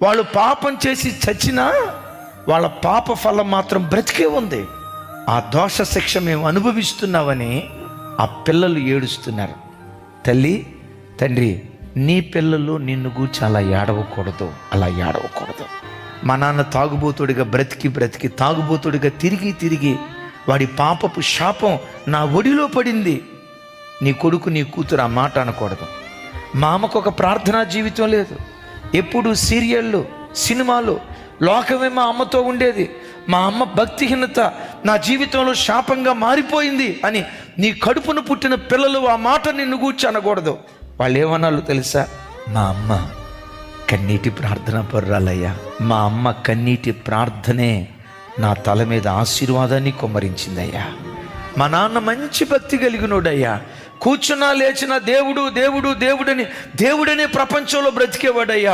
వాళ్ళు పాపం చేసి చచ్చినా వాళ్ళ పాప ఫలం మాత్రం బ్రతికే ఉంది. ఆ దోష శిక్ష మేము అనుభవిస్తున్నామని ఆ పిల్లలు ఏడుస్తున్నారు. తల్లి, తండ్రి, నీ పిల్లలు నిన్ను గూర్చి అలా ఏడవకూడదు. మా నాన్న తాగుబోతుడిగా బ్రతికి తాగుబోతుడిగా తిరిగి వాడి పాపపు శాపం నా ఒడిలో పడింది. నీ కొడుకు నీ కూతురు ఆ మాట అనకూడదు. మా అమ్మకు ఒక ప్రార్థనా జీవితం లేదు. ఎప్పుడు సీరియళ్ళు, సినిమాలు, లోకమే మా అమ్మతో ఉండేది. మా అమ్మ భక్తిహీనత నా జీవితంలో శాపంగా మారిపోయింది అని నీ కడుపును పుట్టిన పిల్లలు ఆ మాట నిన్ను గూర్చి అనకూడదు. వాళ్ళు ఏమన్నాలో తెలుసా? మా అమ్మ కన్నీటి ప్రార్థన పర్రాలయ్యా. మా అమ్మ కన్నీటి ప్రార్థనే నా తల మీద ఆశీర్వాదాన్ని కొమ్మరించిందయ్యా. మా నాన్న మంచి భక్తి కలిగినోడయ్యా. కూర్చున్నా లేచిన దేవుడని దేవుడనే ప్రపంచంలో బ్రతికేవాడయ్యా.